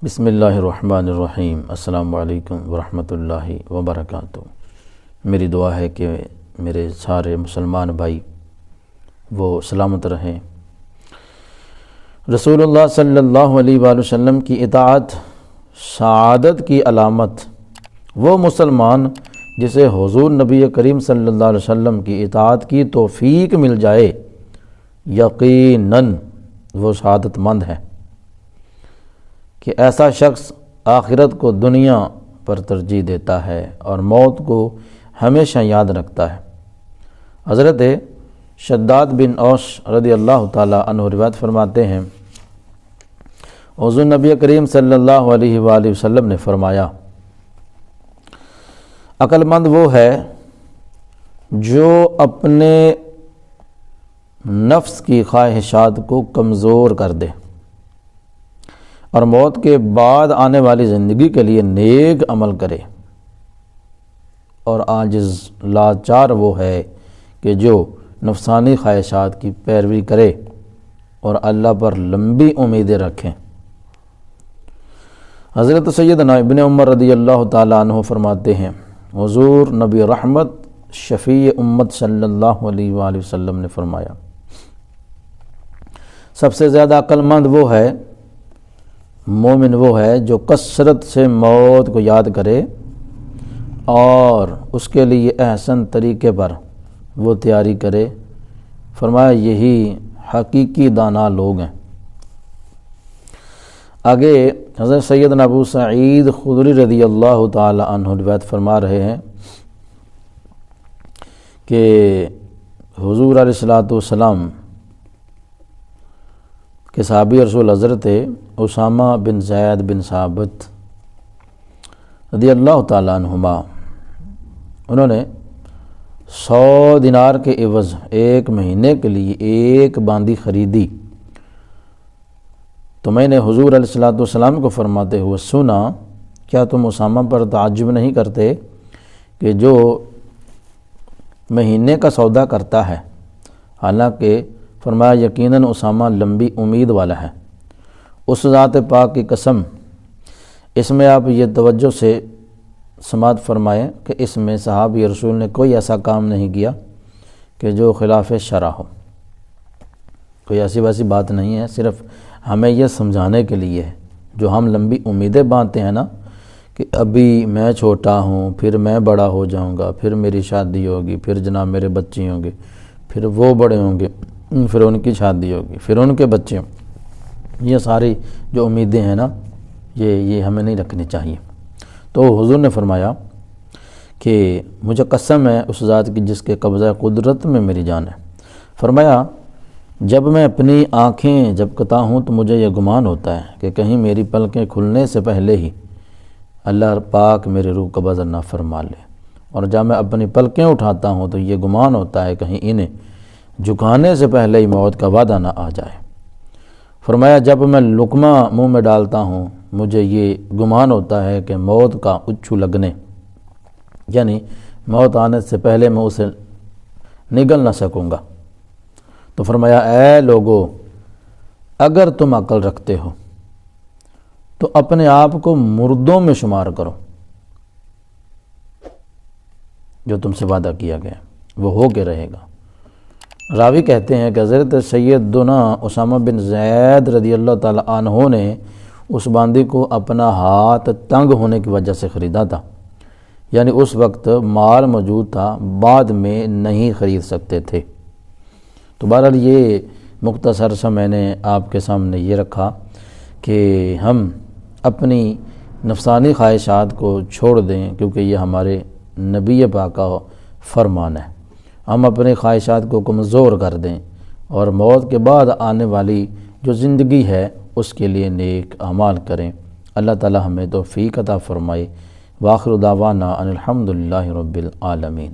بسم اللہ الرحمن الرحیم۔ السلام علیکم ورحمۃ اللہ وبرکاتہ۔ میری دعا ہے کہ میرے سارے مسلمان بھائی وہ سلامت رہیں۔ رسول اللہ صلی اللہ علیہ وآلہ وسلم کی اطاعت سعادت کی علامت۔ وہ مسلمان جسے حضور نبی کریم صلی اللہ علیہ وسلم کی اطاعت کی توفیق مل جائے، یقیناً وہ سعادت مند ہے۔ کہ ایسا شخص آخرت کو دنیا پر ترجیح دیتا ہے اور موت کو ہمیشہ یاد رکھتا ہے۔ حضرت شداد بن اوس رضی اللہ تعالی عنہ روایت فرماتے ہیں، حضور نبی کریم صلی اللہ علیہ وآلہ وسلم نے فرمایا، عقل مند وہ ہے جو اپنے نفس کی خواہشات کو کمزور کر دے اور موت کے بعد آنے والی زندگی کے لیے نیک عمل کرے، اور عاجز لاچار وہ ہے کہ جو نفسانی خواہشات کی پیروی کرے اور اللہ پر لمبی امیدیں رکھیں۔ حضرت سیدنا ابن عمر رضی اللہ تعالیٰ عنہ فرماتے ہیں، حضور نبی رحمت شفیع امت صلی اللہ علیہ وآلہ وسلم نے فرمایا، سب سے زیادہ عقل مند وہ ہے، مومن وہ ہے جو کثرت سے موت کو یاد کرے اور اس کے لیے احسن طریقے پر وہ تیاری کرے۔ فرمایا یہی حقیقی دانا لوگ ہیں۔ آگے حضرت سیدنا ابو سعید خدری رضی اللہ تعالی عنہ روایت فرما رہے ہیں کہ حضور علیہ الصلوۃ والسلام کہ صحابی رسول حضرت اسامہ بن زید بن ثابت رضی اللہ تعالیٰ عنہما، انہوں نے 100 دینار کے عوض 1 مہینے کے لیے 1 باندی خریدی، تو میں نے حضور علیہ الصلوۃ والسلام کو فرماتے ہوئے سنا، کیا تم اسامہ پر تعجب نہیں کرتے کہ جو مہینے کا سودا کرتا ہے؟ حالانکہ فرمایا یقیناً اسامہ لمبی امید والا ہے۔ اس ذات پاک کی قسم، اس میں آپ یہ توجہ سے سماعت فرمائیں کہ اس میں صحابی رسول نے کوئی ایسا کام نہیں کیا کہ جو خلاف شرع ہو، کوئی ایسی ویسی بات نہیں ہے، صرف ہمیں یہ سمجھانے کے لیے ہے۔ جو ہم لمبی امیدیں باندھتے ہیں نا کہ ابھی میں چھوٹا ہوں، پھر میں بڑا ہو جاؤں گا، پھر میری شادی ہوگی، پھر جناب میرے بچے ہوں گے، پھر وہ بڑے ہوں گے، پھر ان کی شادی ہوگی، پھر ان کے بچے ہوں، یہ ساری جو امیدیں ہیں نا یہ ہمیں نہیں رکھنی چاہیے۔ تو حضور نے فرمایا کہ مجھے قسم ہے اس ذات کی جس کے قبضہ قدرت میں میری جان ہے، فرمایا جب میں اپنی آنکھیں جھپکتا ہوں تو مجھے یہ گمان ہوتا ہے کہ کہیں میری پلکیں کھلنے سے پہلے ہی اللہ پاک میرے روح قبض نہ فرما لے، اور جب میں اپنی پلکیں اٹھاتا ہوں تو یہ گمان ہوتا ہے کہیں انہیں جھکانے سے پہلے ہی موت کا وعدہ نہ آ جائے۔ فرمایا جب میں لقمہ منہ میں ڈالتا ہوں مجھے یہ گمان ہوتا ہے کہ موت کا اچھو لگنے، یعنی موت آنے سے پہلے میں اسے نگل نہ سکوں گا۔ تو فرمایا اے لوگو، اگر تم عقل رکھتے ہو تو اپنے آپ کو مردوں میں شمار کرو، جو تم سے وعدہ کیا گیا وہ ہو کے رہے گا۔ راوی کہتے ہیں کہ حضرت سیدنا اسامہ بن زید رضی اللہ تعالیٰ عنہ نے اس باندی کو اپنا ہاتھ تنگ ہونے کی وجہ سے خریدا تھا، یعنی اس وقت مال موجود تھا، بعد میں نہیں خرید سکتے تھے۔ تو بہرحال یہ مختصر سا میں نے آپ کے سامنے یہ رکھا کہ ہم اپنی نفسانی خواہشات کو چھوڑ دیں، کیونکہ یہ ہمارے نبی پاک کا فرمان ہے۔ ہم اپنی خواہشات کو کمزور کر دیں اور موت کے بعد آنے والی جو زندگی ہے اس کے لیے نیک اعمال کریں۔ اللہ تعالی ہمیں توفیق عطا فرمائے۔ وآخر دعوانا ان الحمد للہ رب العالمین۔